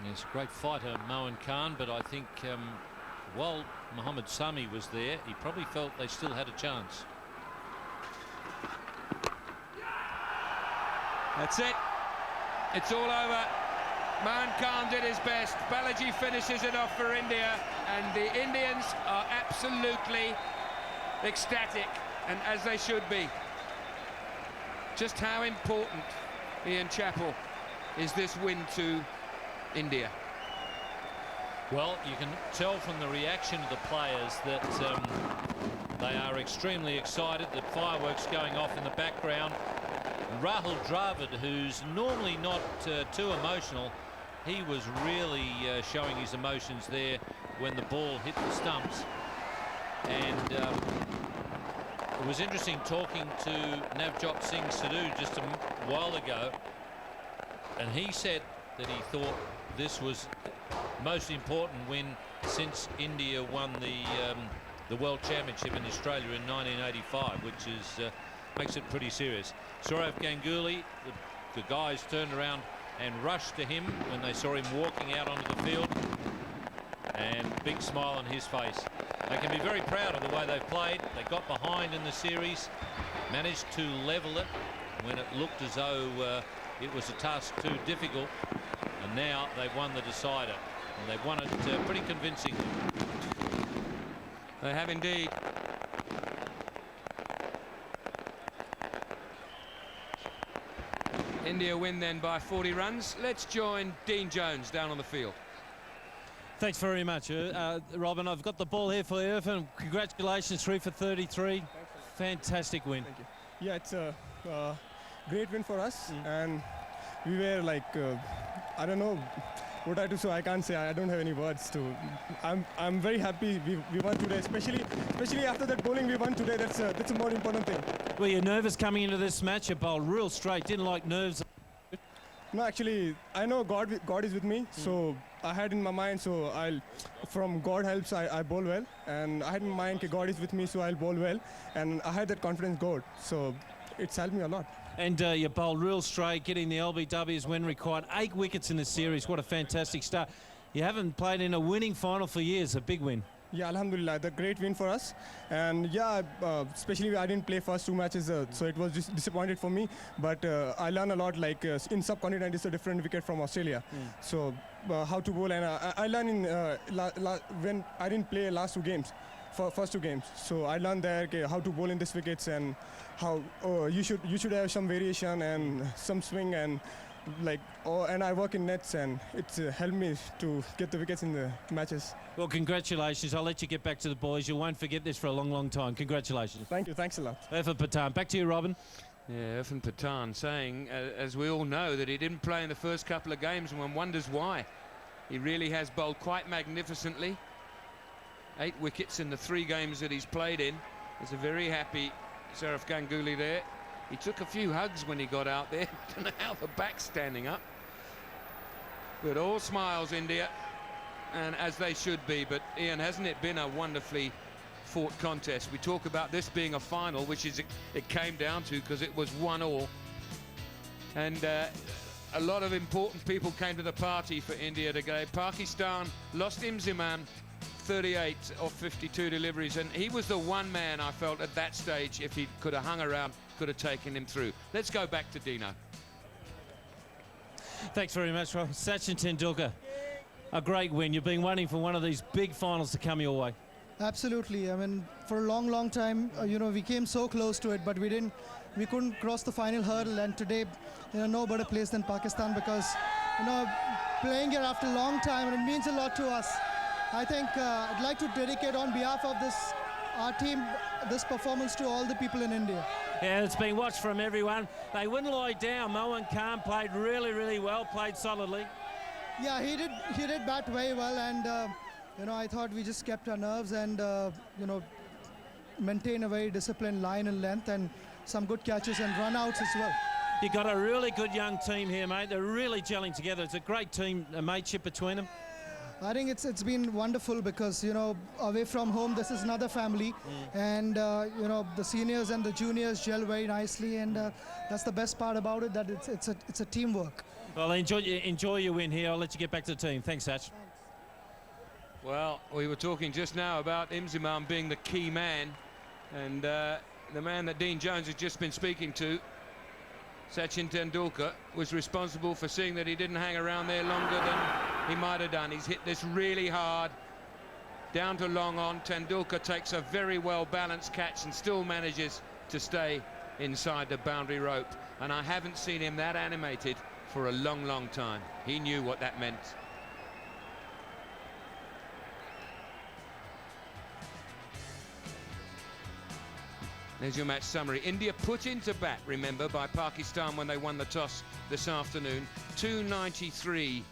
Yes, great fighter, Moin Khan, but I think while Mohammad Sami was there, he probably felt they still had a chance. That's it. It's all over. Moin Khan did his best. Balaji finishes it off for India, and the Indians are absolutely ecstatic, and as they should be. Just how important, Ian Chappell, is this win to India? Well, you can tell from the reaction of the players that they are extremely excited. The fireworks going off in the background. Rahul Dravid, who's normally not too emotional, he was really showing his emotions there when the ball hit the stumps. And it was interesting talking to Navjot Singh Sidhu just a while ago, and he said that he thought this was most important win since India won the World Championship in Australia in 1985, which is makes it pretty serious. Sourav Ganguly, the guys turned around and rushed to him when they saw him walking out onto the field, and big smile on his face. They can be very proud of the way they've played. They got behind in the series, managed to level it when it looked as though it was a task too difficult, and now they've won the decider, and they've won it pretty convincingly. They have indeed. India win then by 40 runs. Let's join Dean Jones down on the field. Thanks very much, Robin. I've got the ball here for Irfan. Congratulations, 3 for 33. Fantastic win. Thank you. Yeah, it's a great win for us, and we were like, I don't know what I do, so I can't say. I don't have any words to. I'm very happy we won today, especially after that bowling we won today. That's a more important thing. Were you nervous coming into this match? You bowled real straight, didn't like nerves. No, actually, I know God is with me, so I had in my mind, so from God helps, I bowl well, and I had in mind that God is with me, so I'll bowl well, and I had that confidence God, so it's helped me a lot. And you bowled real straight, getting the LBWs when required. 8 wickets in the series, what a fantastic start. You haven't played in a winning final for years, a big win. Yeah, alhamdulillah, the great win for us. And yeah, especially I didn't play first 2 matches, so it was just disappointed for me. But I learned a lot, like in subcontinent it's a different wicket from Australia. So how to bowl, and I learned in when I didn't play last 2 games, first 2 games. So I learned there how to bowl in these wickets, and how you should have some variation and some swing, and and I work in nets, and it's helped me to get the wickets in the matches. Well, congratulations. I'll let you get back to the boys. You won't forget this for a long, long time. Congratulations. Thank you. Thanks a lot. Irfan Pathan. Back to you, Robin. Yeah, Irfan Pathan saying, as we all know, that he didn't play in the first couple of games, and one wonders why. He really has bowled quite magnificently. 8 wickets in the 3 games that he's played in. There's a very happy Sourav Ganguly there. He took a few hugs when he got out there. Don't know how the back's standing up. But all smiles, India, and as they should be. But Ian, hasn't it been a wonderfully fought contest? We talk about this being a final, which is it came down to, because it was 1-1. And a lot of important people came to the party for India today. Pakistan lost Imziman, 38 of 52 deliveries, and he was the one man I felt at that stage, if he could have hung around, could have taken him through. Let's go back to Dino. Thanks very much, Rob. Sachin Tendulkar, a great win. You've been waiting for one of these big finals to come your way. Absolutely. I mean, for a long, long time, we came so close to it, but we couldn't cross the final hurdle. And today, no better place than Pakistan, because, playing here after a long time, and it means a lot to us. I think I'd like to dedicate on behalf of our team, this performance to all the people in India. Yeah, it's been watched from everyone. They wouldn't lie down. Moin Khan played really, really well, played solidly. Yeah, he did bat very well, and I thought we just kept our nerves and maintain a very disciplined line and length, and some good catches and run-outs as well. You got a really good young team here, mate. They're really gelling together. It's a great team, a mateship between them. I think it's been wonderful, because away from home, this is another family, and the seniors and the juniors gel very nicely, and that's the best part about it, that it's a teamwork. Well, enjoy your win here. I'll let you get back to the team. Thanks, Satch. Well, we were talking just now about Imzimam being the key man, and the man that Dean Jones has just been speaking to, Sachin Tendulkar, was responsible for seeing that he didn't hang around there longer than he might have done. He's hit this really hard, down to long on. Tendulkar takes a very well-balanced catch and still manages to stay inside the boundary rope. And I haven't seen him that animated for a long, long time. He knew what that meant. There's your match summary. India put into bat, remember, by Pakistan when they won the toss this afternoon. 293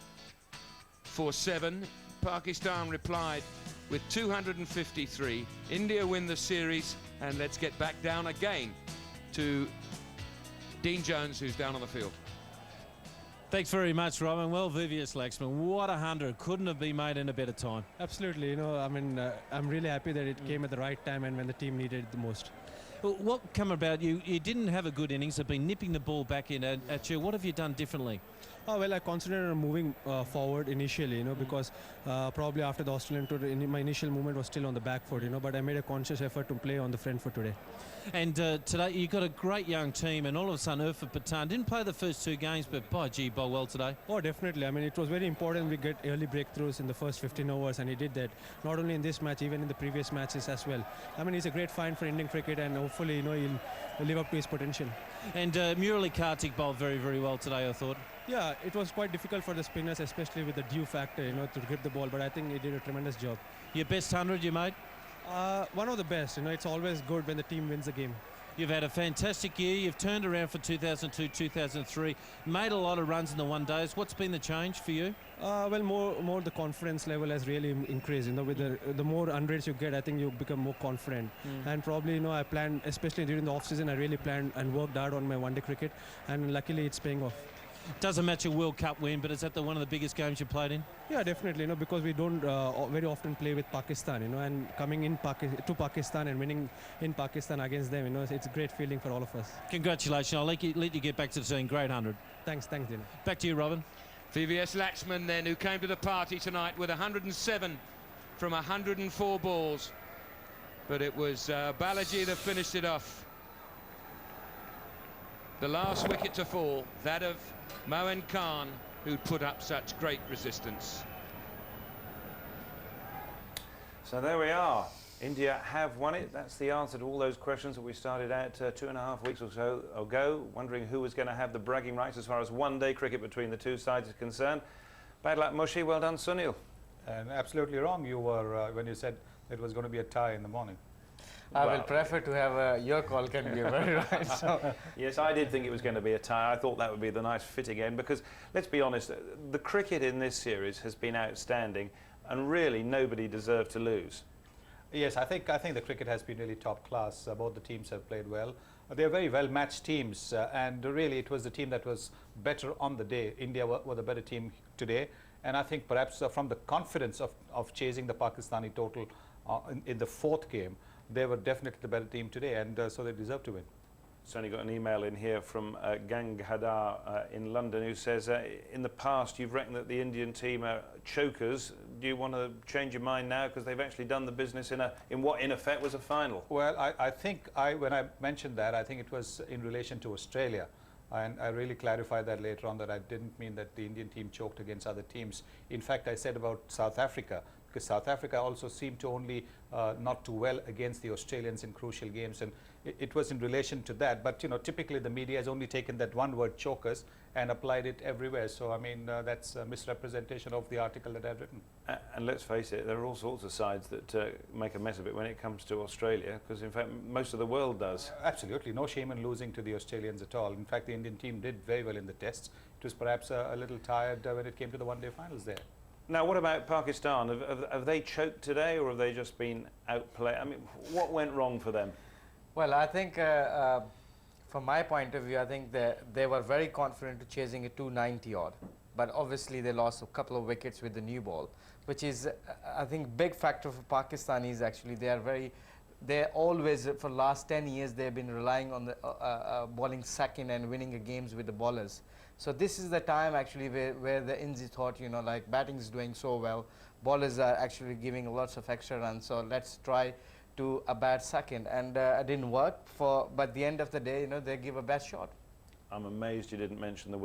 for 7. Pakistan replied with 253. India win the series, and let's get back down again to Dean Jones, who's down on the field. Thanks very much, Robin. Well, VVS Laxman, what 100. Couldn't have been made in a better time. Absolutely. You know, I mean, I'm really happy that it came at the right time and when the team needed it the most. Well, what come about? You didn't have a good innings. Have been nipping the ball back in at you. What have you done differently? Oh, well, I concentrated on moving forward initially, you know, because probably after the Australian tour, my initial movement was still on the back foot, you know, but I made a conscious effort to play on the front foot today. And today you've got a great young team, and all of a sudden Irfan Pathan didn't play the first 2 games, but by gee, bowled well today. Oh, definitely. I mean, it was very important we get early breakthroughs in the first 15 overs, and he did that. Not only in this match, even in the previous matches as well. I mean, he's a great find for Indian cricket, and hopefully, you know, he'll live up to his potential. And Murali Kartik bowled very, very well today, I thought. Yeah, it was quite difficult for the spinners, especially with the dew factor, you know, to grip the ball, but I think he did a tremendous job. Your best 100 you made? One of the best, you know, it's always good when the team wins the game. You've had a fantastic year. You've turned around for 2002, 2003, made a lot of runs in the one days. What's been the change for you? Well, more the confidence level has really increased. You know, with the more hundreds you get, I think you become more confident. And probably, you know, I planned, especially during the off season, I really planned and worked hard on my one-day cricket, and luckily it's paying off. Doesn't match a World Cup win, but is that one of the biggest games you played in? Yeah, definitely. You know, because we don't very often play with Pakistan. You know, and coming in to Pakistan and winning in Pakistan against them, you know, it's a great feeling for all of us. Congratulations! I'll let you get back to the team. Great 100. Thanks, Dino. Back to you, Robin. VVS Laxman then, who came to the party tonight with 107 from 104 balls, but it was Balaji that finished it off. The last wicket to fall, that of Moin Khan, who'd put up such great resistance. So there we are. India have won it. That's the answer to all those questions that we started out 2.5 weeks or so ago, wondering who was going to have the bragging rights as far as one-day cricket between the two sides is concerned. Bad luck, Mushy. Well done, Sunil. And absolutely wrong you were when you said it was going to be a tie in the morning. I will prefer to have your call can be very right. So. Yes, I did think it was going to be a tie. I thought that would be the nice fitting end because, let's be honest, the cricket in this series has been outstanding and really nobody deserved to lose. Yes, I think the cricket has been really top class. Both the teams have played well. They're very well matched teams and really it was the team that was better on the day. India were the better team today, and I think perhaps from the confidence of chasing the Pakistani total in the 4th game, they were definitely the better team today, and so they deserve to win. Certainly got an email in here from Gangadhar in London who says, in the past you've reckoned that the Indian team are chokers. Do you want to change your mind now because they've actually done the business in what in effect was a final? Well, I think when I mentioned that, I think it was in relation to Australia. And I really clarified that later on that I didn't mean that the Indian team choked against other teams. In fact, I said about South Africa, because South Africa also seemed to only not do well against the Australians in crucial games, and it was in relation to that. But you know, typically the media has only taken that one word, chokers, and applied it everywhere. So I mean, that's a misrepresentation of the article that I've written. And let's face it, there are all sorts of sides that make a mess of it when it comes to Australia, because in fact most of the world does. Absolutely, no shame in losing to the Australians at all. In fact, the Indian team did very well in the tests. It was perhaps a little tired when it came to the one-day finals there. Now, what about Pakistan? Have they choked today, or have they just been outplayed? I mean, what went wrong for them? Well, I think from my point of view, I think they were very confident to chasing a 290 odd. But obviously they lost a couple of wickets with the new ball, which is, I think, big factor for Pakistanis actually. They're always, for last 10 years, they've been relying on the bowling second and winning the games with the bowlers. So this is the time actually where the Indians thought, you know, like batting is doing so well, bowlers are actually giving lots of extra runs, so let's try to a bad second, and it didn't work but at the end of the day, you know, they give a best shot. I'm amazed you didn't mention the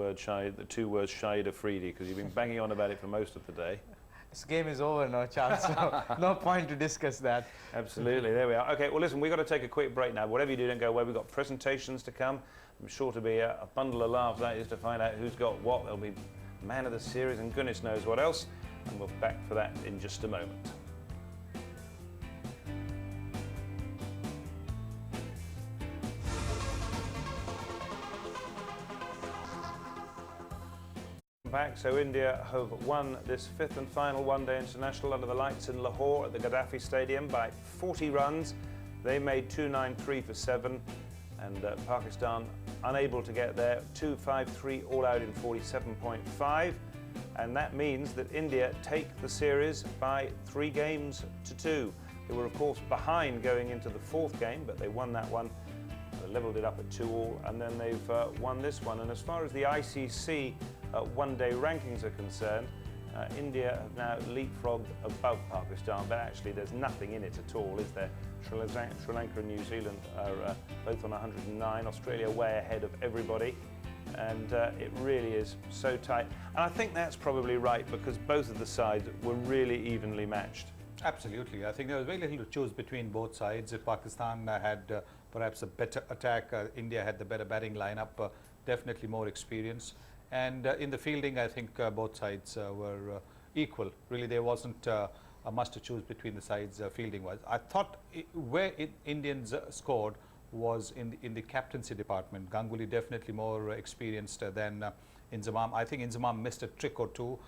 two words Shahid Afridi, because you've been banging on about it for most of the day. This game is over now, Charles, so no point to discuss that. Absolutely, there we are. Okay, well listen, we've got to take a quick break now. Whatever you do, don't go away. We've got presentations to come. I'm sure to be a bundle of laughs, that is, to find out who's got what. There'll be man of the series and goodness knows what else. And we'll be back for that in just a moment. Back. So India have won this fifth and final one-day international under the lights in Lahore at the Gaddafi Stadium by 40 runs. They made 293 for 7, and Pakistan unable to get there. 253 all out in 47.5, and that means that India take the series by 3 games to 2. They were of course behind going into the 4th game, but they won that one. They levelled it up at 2-all, and then they've won this one. And as far as the ICC one-day rankings are concerned, India have now leapfrogged above Pakistan, but actually there's nothing in it at all, is there? Sri Lanka and New Zealand are both on 109, Australia way ahead of everybody, and it really is so tight. And I think that's probably right, because both of the sides were really evenly matched. Absolutely. I think there was very little to choose between both sides. Pakistan had perhaps a better attack. India had the better batting lineup, definitely more experience. And in the fielding, I think both sides were equal. Really, there wasn't much to choose between the sides fielding-wise. I thought where Indians scored was in the captaincy department. Ganguly definitely more experienced than Inzamam. I think Inzamam missed a trick or two,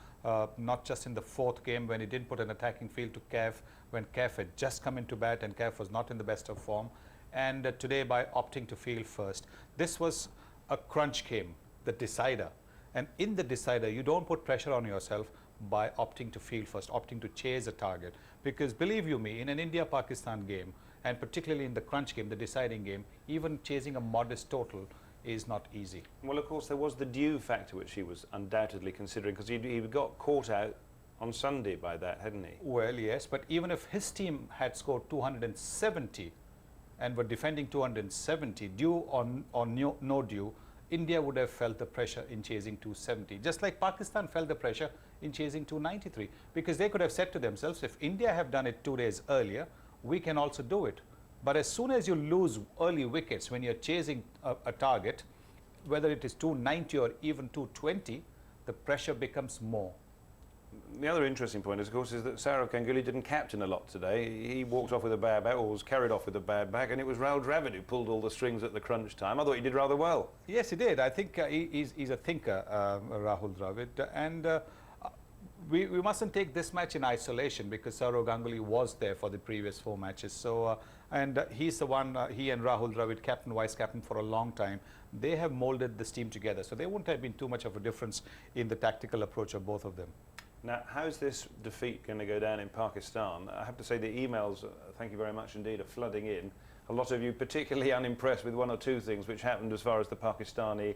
not just in the 4th game when he didn't put an attacking field to Kaif, when Kaif had just come into bat and Kaif was not in the best of form. And today by opting to field first. This was a crunch game, the decider. And in the decider, you don't put pressure on yourself by opting to field first, opting to chase a target. Because believe you me, in an India-Pakistan game, and particularly in the crunch game, the deciding game, even chasing a modest total is not easy. Well, of course, there was the due factor, which he was undoubtedly considering, because he got caught out on Sunday by that, hadn't he? Well, yes, but even if his team had scored 270 and were defending 270, due or no due, India would have felt the pressure in chasing 270, just like Pakistan felt the pressure in chasing 293, because they could have said to themselves, if India have done it 2 days earlier, we can also do it. But as soon as you lose early wickets when you're chasing a target, whether it is 290 or even 220, the pressure becomes more. The other interesting point, of course, is that Sourav Ganguly didn't captain a lot today. He walked off with a bad back, or was carried off with a bad back, and it was Rahul Dravid who pulled all the strings at the crunch time. I thought he did rather well. Yes, he did. I think he's a thinker, Rahul Dravid, and we mustn't take this match in isolation, because Sourav Ganguly was there for the previous 4 matches. So, and he's the one, he and Rahul Dravid, captain, vice-captain for a long time. They have molded this team together, so there wouldn't have been too much of a difference in the tactical approach of both of them. Now, how's this defeat going to go down in Pakistan? I have to say the emails, thank you very much indeed, are flooding in. A lot of you particularly unimpressed with 1 or 2 things which happened as far as the Pakistani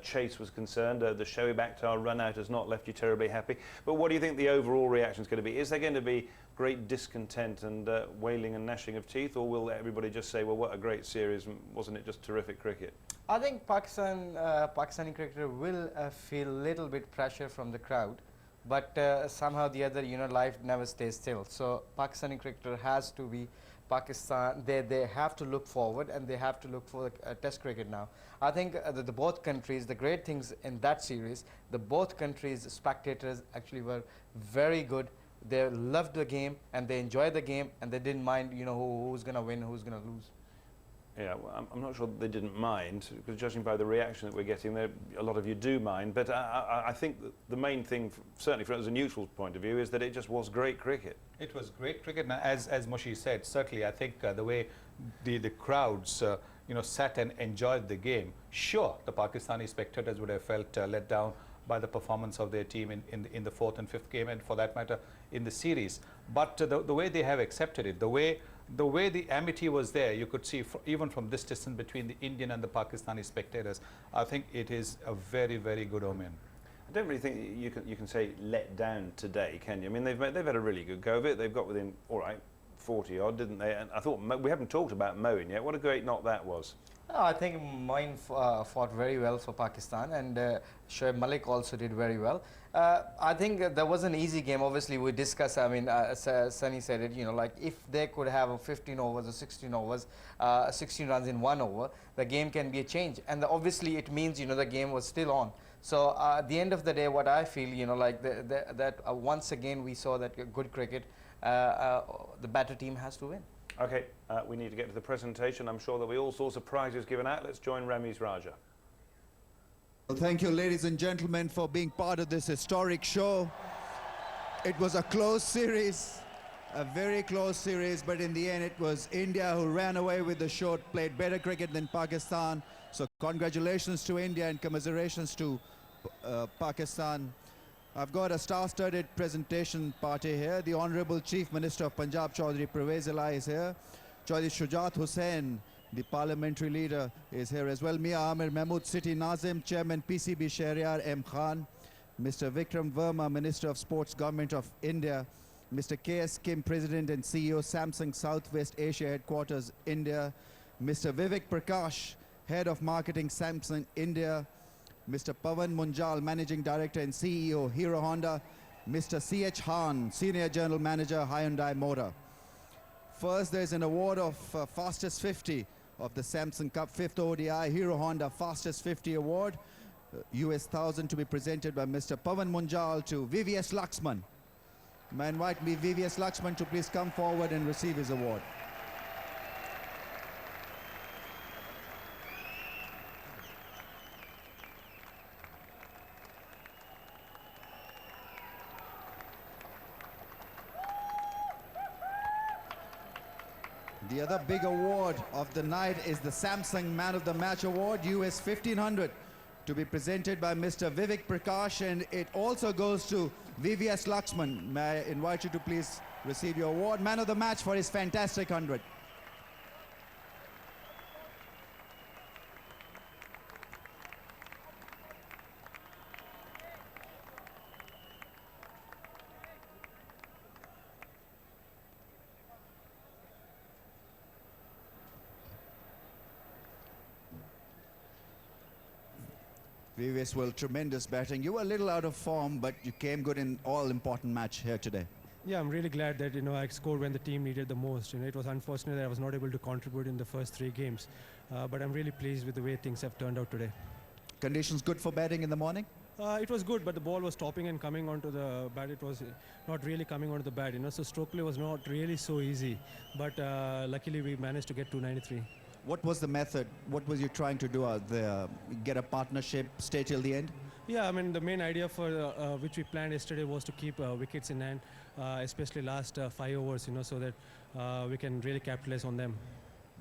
chase was concerned. The Shoaib Akhtar run out has not left you terribly happy. But what do you think the overall reaction is going to be? Is there going to be great discontent and wailing and gnashing of teeth, or will everybody just say, well, what a great series, wasn't it just terrific cricket? I think Pakistani cricketer will feel a little bit pressure from the crowd. But somehow the other, you know, life never stays still. So Pakistani cricketer has to be Pakistan. They have to look forward, and they have to look for Test cricket now. I think the both countries, the great things in that series, the both countries' spectators actually were very good. They loved the game, and they enjoyed the game, and they didn't mind, you know, who's going to win, who's going to lose. Yeah, well, I'm not sure they didn't mind, because judging by the reaction that we're getting, there, a lot of you do mind. But I think that the main thing, certainly from a neutral point of view, is that it just was great cricket. It was great cricket, and as Moshi said, certainly I think the way the crowds you know, sat and enjoyed the game. Sure, the Pakistani spectators would have felt let down by the performance of their team in the 4th and 5th game, and for that matter in the series. But the way they have accepted it, the way the way the amity was there, you could see even from this distance between the Indian and the Pakistani spectators, I think it is a very, very good omen. I don't really think you can say let down today, can you? I mean, they've had a really good go of it. They've got within, all right, 40 odd, didn't they? And I thought we haven't talked about Moeen yet. What a great knock that was. No, I think Moeen fought very well for Pakistan, and Shoaib Malik also did very well. I think there was an easy game. Obviously, we discussed, I mean, Sunny said it, you know, like if they could have a 15 overs or 16 overs, 16 runs in 1 over, the game can be a change. And obviously, it means, you know, the game was still on. So at the end of the day, what I feel, you know, like that once again we saw that good cricket, the batter team has to win. Okay, we need to get to the presentation. I'm sure there'll be all sorts of prizes given out. Let's join Ramiz Raja. Well, thank you, ladies and gentlemen, for being part of this historic show. It was a close series, a very close series, but in the end it was India who ran away with the show, played better cricket than Pakistan. So congratulations to India and commiserations to Pakistan. I've got a star-studded presentation party here. The Honorable Chief Minister of Punjab, Chaudhry Pervez Ella, is here. Chaudhry Shujaat Hussain, the parliamentary leader, is here as well. Mia Amir Mahmood City Nazim, Chairman PCB Shahryar M. Khan, Mr. Vikram Verma, Minister of Sports, Government of India, Mr. K.S. Kim, President and CEO, Samsung Southwest Asia Headquarters, India, Mr. Vivek Prakash, Head of Marketing, Samsung India, Mr. Pavan Munjal, Managing Director and CEO, Hero Honda, Mr. C.H. Hahn, Senior General Manager, Hyundai Motor. First, there's an award of Fastest 50 of the Samsung Cup 5th ODI, Hero Honda Fastest 50 Award, US 1000 to be presented by Mr. Pavan Munjal to VVS Laxman. May I invite VVS Laxman to please come forward and receive his award. The other big award of the night is the Samsung Man of the Match Award, US 1500, to be presented by Mr. Vivek Prakash, and it also goes to VVS Laxman. May I invite you to please receive your award, Man of the Match, for his fantastic 100. VVS, well, tremendous batting. You were a little out of form, but you came good in all-important match here today. Yeah, I'm really glad that, you know, I scored when the team needed the most. You know, it was unfortunate that I was not able to contribute in the first 3 games. But I'm really pleased with the way things have turned out today. Conditions good for batting in the morning? It was good, but the ball was stopping and coming onto the bat. It was not really coming onto the bat, you know, so stroke play was not really so easy. But luckily we managed to get 293. What was the method? What was you trying to do out there? Get a partnership, stay till the end? Yeah, I mean, the main idea for which we planned yesterday was to keep wickets in hand, especially last 5 overs, you know, so that we can really capitalize on them.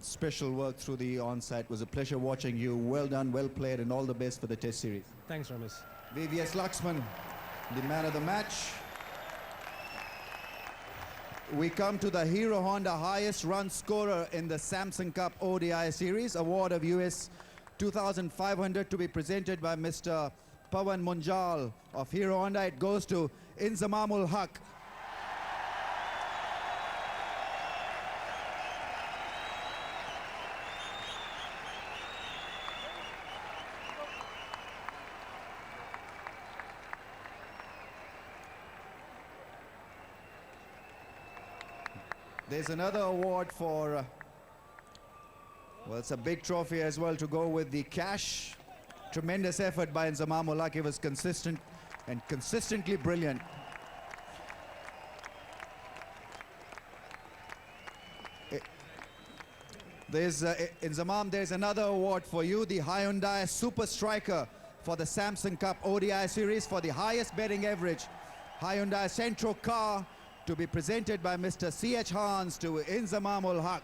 Special work through the onside. It was a pleasure watching you. Well done, well played, and all the best for the Test series. Thanks, Ramesh. VVS Laxman, the man of the match. We come to the Hero Honda highest run scorer in the Samsung Cup ODI series, award of US 2,500 to be presented by Mr. Pavan Munjal of Hero Honda. It goes to Inzamamul Haq. There's another award for, well, it's a big trophy as well to go with the cash. Tremendous effort by Inzamamul Haq. He was consistent and consistently brilliant. Inzamam, there's another award for you, the Hyundai Super Striker for the Samsung Cup ODI series for the highest betting average. Hyundai Centro car to be presented by Mr. C.H. Hans to Inzamamul Haq.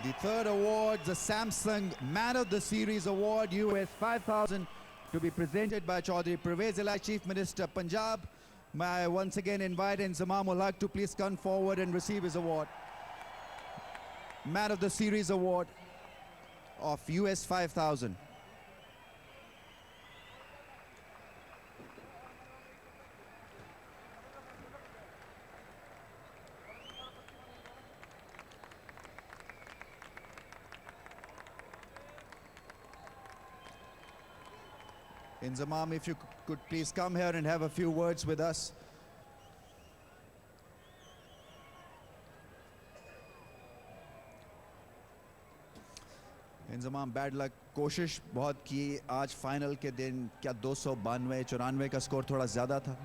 The third award, the Samsung Man of the Series Award, US 5000, to be presented by Chaudhry Pervez Ilahi, Chief Minister Punjab. May I once again invite Inzamam ul Haq to please come forward and receive his award. Man of the Series Award of US 5000. Inzamam, if you could please come here and have a few words with us. Inzamam bad luck, कोशिश बहुत की आज final के दिन, क्या 292-94 का score थोड़ा ज़्यादा था?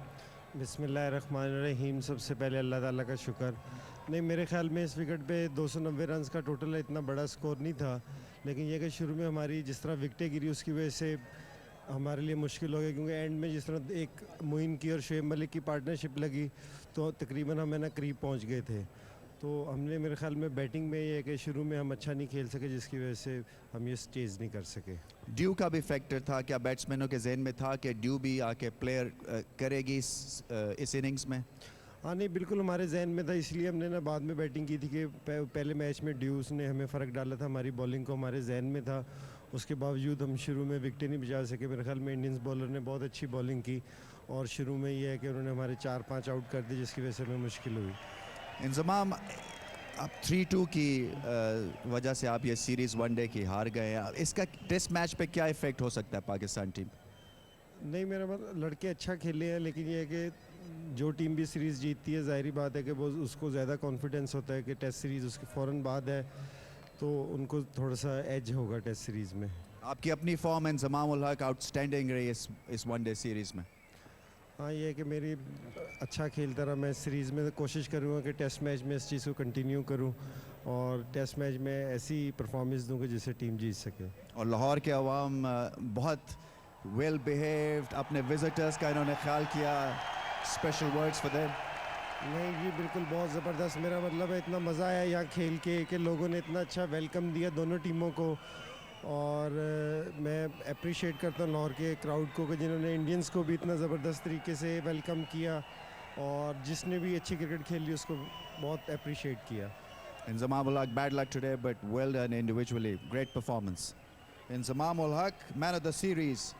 बिस्मिल्लाहिर्रहमानिर्रहीम। सबसे पहले अल्लाह ताला का शुक्र। नहीं, मेरे ख्याल में इस विकेट पे 290 रन्स का टोटल है, इतना बड़ा स्कोर नहीं था, लेकिन ये कि शुरू में हमारी जिस तरह विकेटें गिरी उसकी वजह से हमारे लिए मुश्किल हो गया, क्योंकि एंड में जिस तरह एक मोइन की और शुएब मलिक की पार्टनरशिप लगी तो तकरीबन हम ना करीब पहुँच गए थे। तो हमने मेरे ख्याल में बैटिंग में ये है कि शुरू में हम अच्छा नहीं खेल सके, जिसकी वजह से हम ये स्टेज नहीं कर सके। ड्यू का भी फैक्टर था क्या बैट्समैनों के जहन में था कि ड्यू भी आके प्लेयर करेगी इस इनिंग्स में? हाँ, नहीं, बिल्कुल हमारे जहन में था, इसलिए हमने ना बाद में बैटिंग की थी कि पहले मैच में ड्यूस ने हमें फ़र्क डाला था, हमारी बॉलिंग को हमारे जहन में था, उसके बावजूद हम शुरू में विकेटें नहीं बचा सके। मेरे ख्याल में इंडियंस बॉलर ने बहुत अच्छी बॉलिंग की और शुरू में ये है कि उन्होंने हमारे 4-5 आउट कर दिए, जिसकी वजह से हमें मुश्किल हुई। इंजमाम, अब 3-2 की वजह से आप ये सीरीज़ वनडे की हार गए हैं, इसका टेस्ट मैच पे क्या इफ़ेक्ट हो सकता है पाकिस्तान टीम? नहीं, मेरा मतलब लड़के अच्छा खेले हैं, लेकिन ये है कि जो टीम भी सीरीज़ जीतती है, ज़ाहिर बात है कि वो उसको ज़्यादा कॉन्फिडेंस होता है कि टेस्ट सीरीज़ उसके फ़ौरन बाद है, तो उनको थोड़ा सा एज होगा टेस्ट सीरीज़ में। आपकी अपनी फॉर्म इंजमाम उल हक आउटस्टैंडिंग रही इस वनडे सीरीज़ में। हाँ, ये है कि मेरी अच्छा खेलता रहा मैं सीरीज़ में, तो कोशिश करूँगा कि टेस्ट मैच में इस चीज़ को कंटिन्यू करूँ और टेस्ट मैच में ऐसी परफॉर्मेंस दूँ कि जिससे टीम जीत सके। और लाहौर के अवाम बहुत वेल बिहेव्ड, अपने विजिटर्स का इन्होंने ख्याल किया, स्पेशल वर्ड्स फॉर देम। नहीं जी, बिल्कुल बहुत ज़बरदस्त, मेरा मतलब है इतना मज़ा आया यहाँ खेल के कि लोगों ने इतना अच्छा वेलकम दिया दोनों टीमों को, और मैं अप्रिशिएट करता हूँ लाहौर के क्राउड को कि जिन्होंने इंडियंस को भी इतना ज़बरदस्त तरीके से वेलकम किया और जिसने भी अच्छी क्रिकेट खेली उसको बहुत अप्रिशिएट किया। Inzamam ul Haq, bad luck today, but well done individually. Great performance. Inzamam ul Haq, man of the series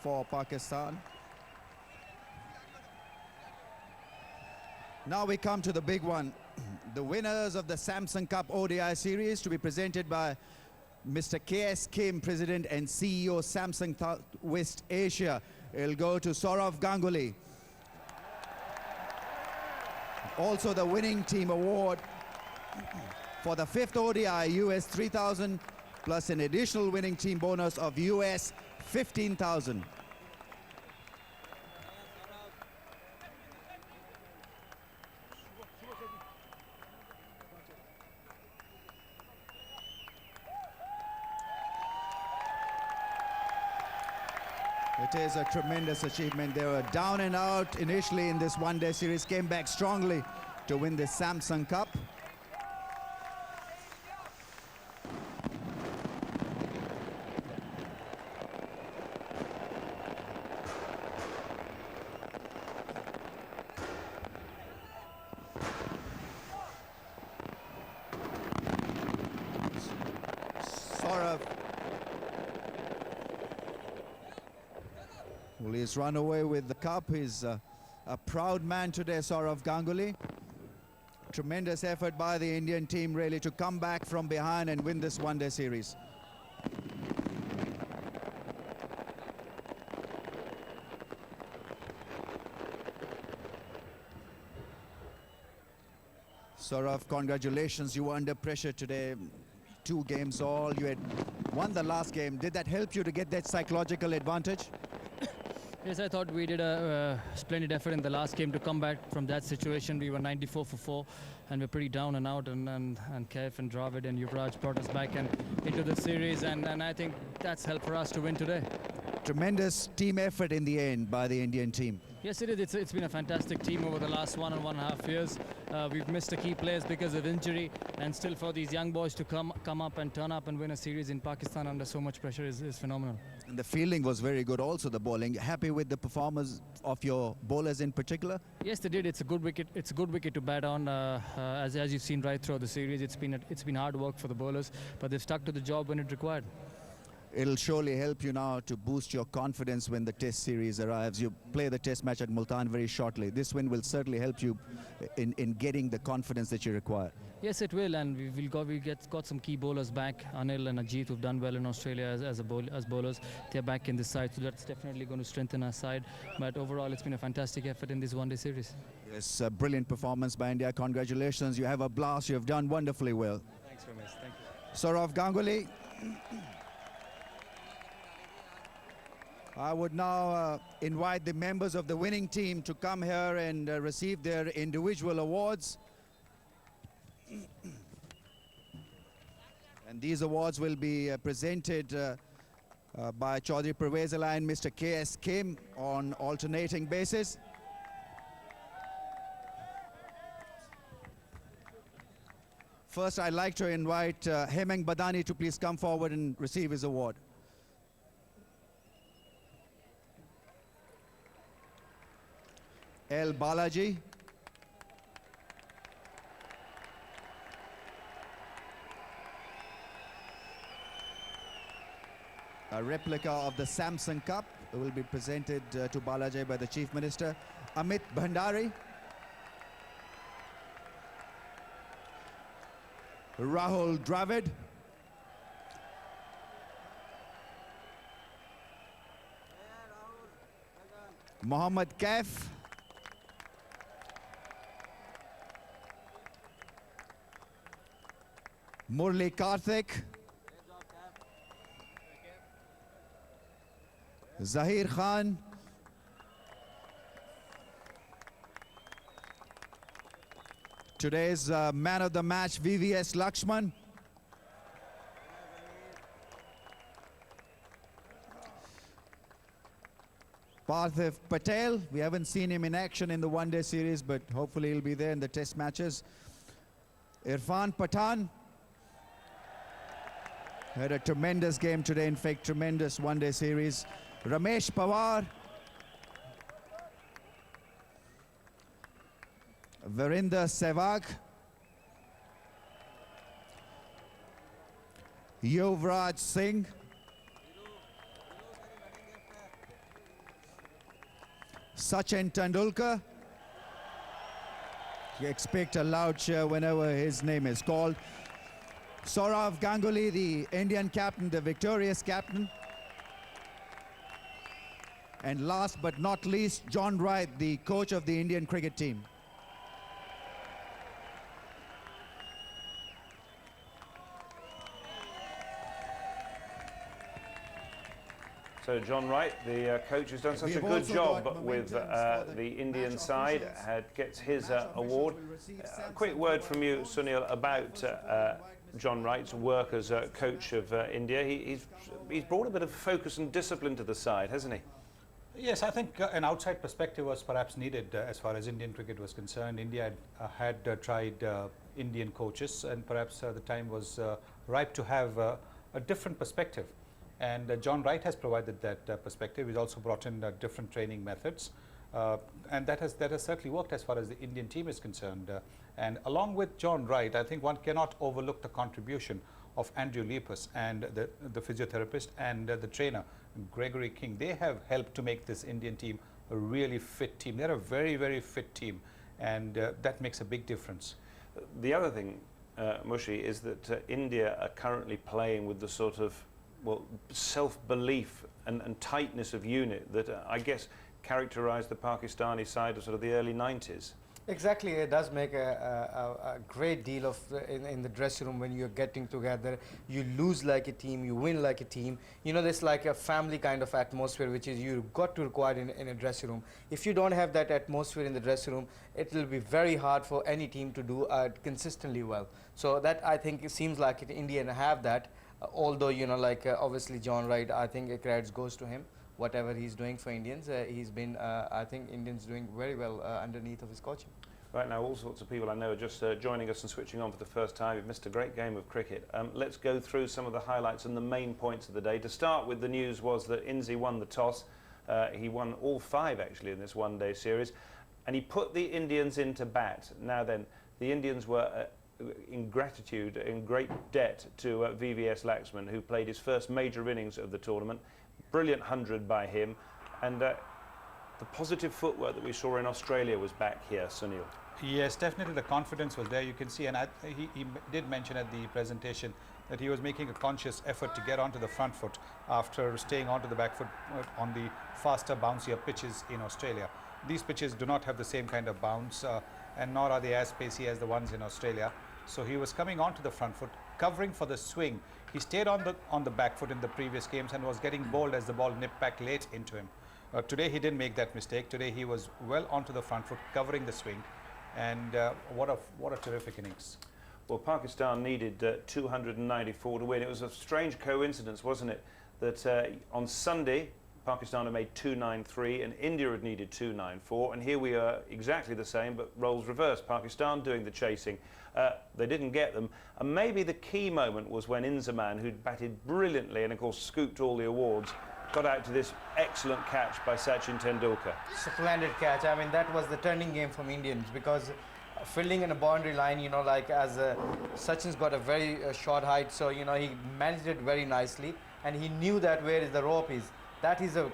for Pakistan. Now we come to the big one. The winners of the Samsung Cup ODI series to be presented by Mr. K.S. Kim, President and CEO Samsung West Asia. It'll go to Sourav Ganguly. Also the winning team award for the 5th ODI, US 3,000, plus an additional winning team bonus of US 15,000. It is a tremendous achievement. They were down and out initially in this one-day series, came back strongly to win this Samsung Cup. Sourav. Well, he's run away with the cup. He's a proud man today, Sourav Ganguly. Tremendous effort by the Indian team really to come back from behind and win this one-day series. Sourav, congratulations. You were under pressure today. 2 games all. You had won the last game. Did that help you to get that psychological advantage? Yes, I thought we did a splendid effort in the last game to come back from that situation. We were 94 for 4 and we're pretty down and out, and Kev and Dravid and Yuvraj brought us back and into the series, and I think that's helped for us to win today. tremendous team effort in the end by the Indian team. Yes, it is. It's been a fantastic team over the last 1.5 years. We've missed a key players because of injury, and still for these young boys to come up and turn up and win a series in Pakistan under so much pressure is phenomenal. And the fielding was very good also, the bowling. Happy with the performance of your bowlers in particular? Yes, they did. It's a good wicket. It's a good wicket to bat on. As you've seen right throughout the series, it's been hard work for the bowlers, but they've stuck to the job when it required. It'll surely help you now to boost your confidence when the test series arrives. You play the test match at Multan very shortly. This win will certainly help you in getting the confidence that you require. Yes, it will, and we got some key bowlers back. Anil and Jeet, who've done well in Australia as bowlers. They're back in this side, so that's definitely going to strengthen our side. But overall, it's been a fantastic effort in this one-day series. Yes, a brilliant performance by India. Congratulations. You have a blast. You have done wonderfully well. Thanks, Ramesh. Thank you. Sourav Ganguly. I would now invite the members of the winning team to come here and receive their individual awards. And these awards will be presented by Chaudhry Pervez Ali and Mr. K.S. Kim on alternating basis. First, I'd like to invite Hemang Badani to please come forward and receive his award. L. Balaji. A replica of the Samsung Cup will be presented to Balaji by the Chief Minister. Amit Bhandari. Rahul Dravid. Mohammad Kaif. Murli Karthik. Zahir Khan. Today's man of the match, VVS Laxman. Parthiv Patel. We haven't seen him in action in the one-day series, but hopefully he'll be there in the test matches. Irfan Pathan. Had a tremendous game today, in fact, tremendous one-day series. Ramesh Pawar. Virender Sehwag. Yuvraj Singh. Sachin Tendulkar. You expect a loud cheer whenever his name is called. Sourav Ganguly, the Indian captain, the victorious captain. And last but not least, John Wright, the coach of the Indian cricket team. So John Wright, the coach who's done such a good job with the Indian side, gets his award. A quick word from you, Sunil, about John Wright's work as coach of India. He's brought a bit of focus and discipline to the side, hasn't he? Yes, I think an outside perspective was perhaps needed as far as Indian cricket was concerned. India had tried Indian coaches, and perhaps the time was ripe to have a different perspective. And John Wright has provided that perspective. He's also brought in different training methods. And that has certainly worked as far as the Indian team is concerned. And along with John Wright, I think one cannot overlook the contribution of Andrew Lepus and the physiotherapist and the trainer, Gregory King. They have helped to make this Indian team a really fit team. They're a very, very fit team, and that makes a big difference. The other thing, Mushi, is that India are currently playing with the sort of, well, self-belief and tightness of unit that I guess characterized the Pakistani side of sort of the early 90s. Exactly, it does make a great deal of in the dressing room when you're getting together. You lose like a team, you win like a team. You know, there's like a family kind of atmosphere which is you've got to require in a dressing room. If you don't have that atmosphere in the dressing room, it will be very hard for any team to do consistently well. So that, I think, it seems like India have that. Although, you know, like obviously John Wright, I think credit goes to him. whatever he's doing for Indians. He's been, I think, Indians doing very well underneath of his coaching. Right now, all sorts of people I know are just joining us and switching on for the first time. You've missed a great game of cricket. Let's go through some of the highlights and the main points of the day. To start with, the news was that Inzi won the toss. He won all 5, actually, in this one-day series. And he put the Indians into bat. Now then, the Indians were in gratitude, in great debt to VVS Laxman, who played his first major innings of the tournament. Brilliant 100 by him. And the positive footwork that we saw in Australia was back here, Sunil. Yes, definitely the confidence was there. You can see, and he did mention at the presentation that he was making a conscious effort to get onto the front foot after staying onto the back foot on the faster, bouncier pitches in Australia. These pitches do not have the same kind of bounce, and nor are they as spacey as the ones in Australia. So he was coming onto the front foot, covering for the swing. He stayed on the back foot in the previous games and was getting bowled as the ball nipped back late into him. Today he didn't make that mistake. Today he was well onto the front foot, covering the swing. And what a terrific innings. Well, Pakistan needed 294 to win. It was a strange coincidence, wasn't it, that on Sunday Pakistan had made 293 and India had needed 294, and here we are exactly the same, but roles reversed. Pakistan doing the chasing. They didn't get them, and maybe the key moment was when Inzamam, who'd batted brilliantly and of course scooped all the awards, got out to this excellent catch by Sachin Tendulkar. Splendid catch. I mean, that was the turning game from Indians, because fielding in a boundary line, you know, like as Sachin's got a very short height, so you know he managed it very nicely, and he knew that where is the rope is. That is a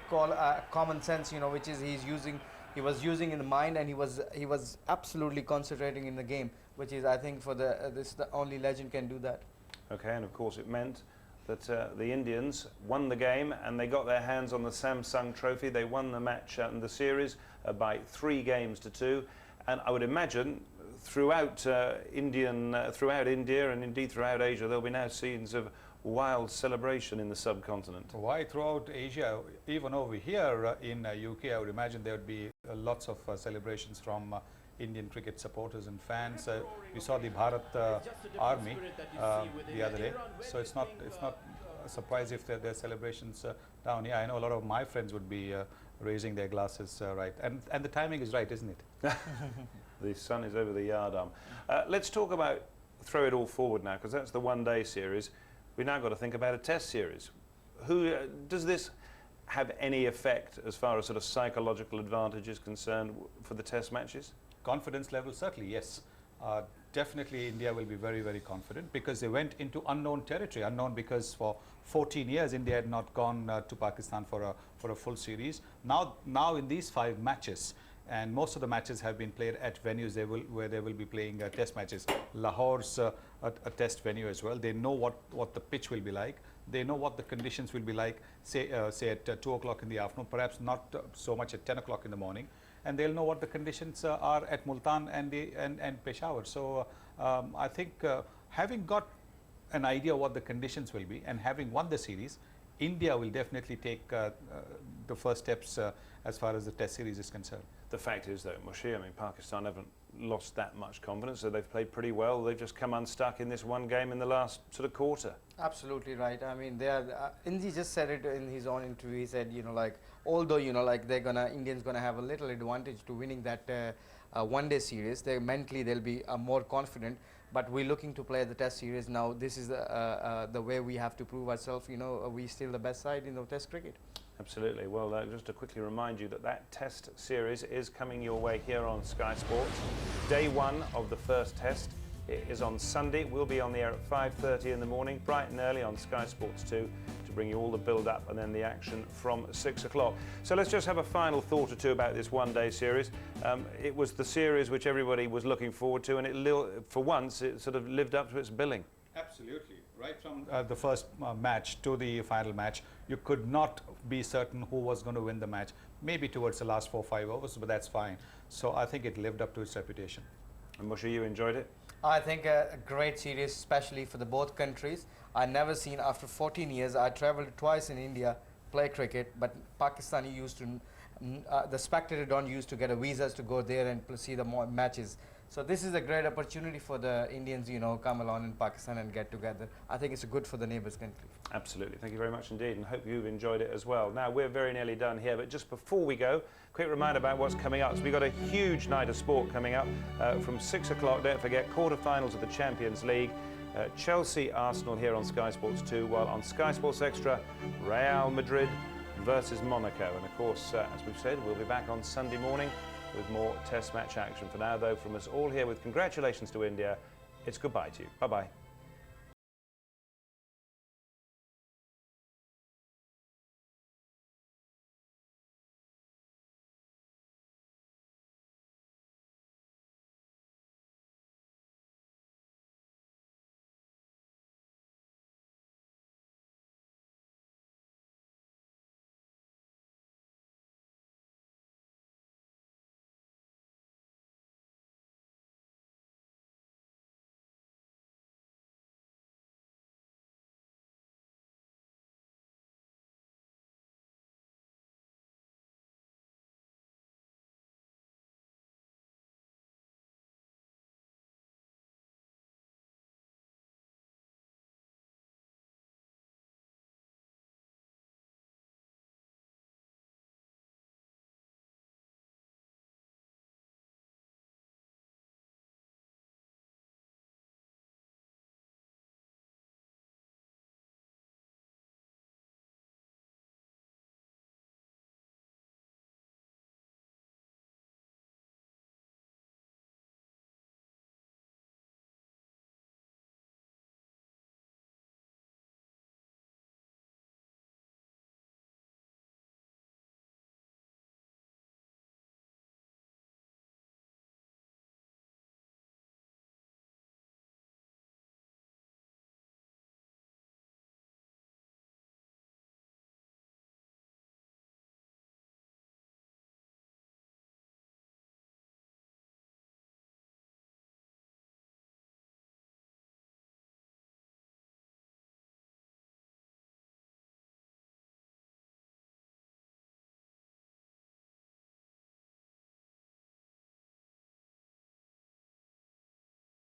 common sense, you know, which is he was using in the mind, and he was absolutely concentrating in the game, which is, I think, for the only legend can do that. Okay, and of course it meant that the Indians won the game and they got their hands on the Samsung Trophy. They won the match and the series by 3 games to 2. And I would imagine throughout India and indeed throughout Asia, there'll be now scenes of wild celebration in the subcontinent. Why throughout Asia, even over here in UK, I would imagine there would be lots of celebrations from Indian cricket supporters and fans. We saw the Bharat Army the other day, so it's not a surprise if there are celebrations down here. I know a lot of my friends would be raising their glasses, right, and the timing is right, isn't it? The sun is over the yard arm. Let's talk about throw it all forward now, because that's the one-day series. We've now got to think about a test series. Does this have any effect as far as sort of psychological advantage is concerned for the test matches? Confidence level, certainly, yes. Definitely India will be very, very confident, because they went into unknown territory. Unknown because for 14 years India had not gone to Pakistan for a full series. Now in these 5 matches, and most of the matches have been played at venues where they will be playing test matches. Lahore's a test venue as well. They know what the pitch will be like. They know what the conditions will be like, say at 2 o'clock in the afternoon, perhaps not so much at 10 o'clock in the morning. And they'll know what the conditions are at Multan and Peshawar. So I think having got an idea what the conditions will be and having won the series, India will definitely take the first steps as far as the test series is concerned. The fact is, though, Mushi, I mean, Pakistan haven't lost that much confidence, so they've played pretty well. They've just come unstuck in this one game in the last sort of quarter. Absolutely right. I mean, they are. Inzi just said it in his own interview. He said, you know, like, although, you know, like Indians gonna have a little advantage to winning that one-day series, they'll be more confident. But we're looking to play the test series now. This is the way we have to prove ourselves. You know, we're still the best side in the test cricket. Absolutely. Well, just to quickly remind you that test series is coming your way here on Sky Sports. Day 1 of the first test is on Sunday. We'll be on the air at 5:30 in the morning, bright and early on Sky Sports 2, to bring you all the build-up and then the action from 6 o'clock. So let's just have a final thought or two about this one-day series. It was the series which everybody was looking forward to, and for once it sort of lived up to its billing. Absolutely. Right from the first match to the final match, you could not be certain who was going to win the match. Maybe towards the last 4 or 5 overs, but that's fine. So I think it lived up to its reputation. And Mushi, you enjoyed it? I think a great series, especially for the both countries. I never seen, after 14 years, I traveled twice in India, play cricket, but Pakistani used to, the spectator don't used to get a visas to go there and see the matches. So this is a great opportunity for the Indians, you know, come along in Pakistan and get together. I think it's good for the neighbours country. Absolutely. Thank you very much indeed, and hope you've enjoyed it as well. Now, we're very nearly done here, but just before we go, quick reminder about what's coming up. So we've got a huge night of sport coming up from 6 o'clock. Don't forget, quarter-finals of the Champions League. Chelsea-Arsenal here on Sky Sports 2, while on Sky Sports Extra, Real Madrid versus Monaco. And of course, as we've said, we'll be back on Sunday morning with more test match action. For now, though, from us all here with congratulations to India, it's goodbye to you. Bye-bye.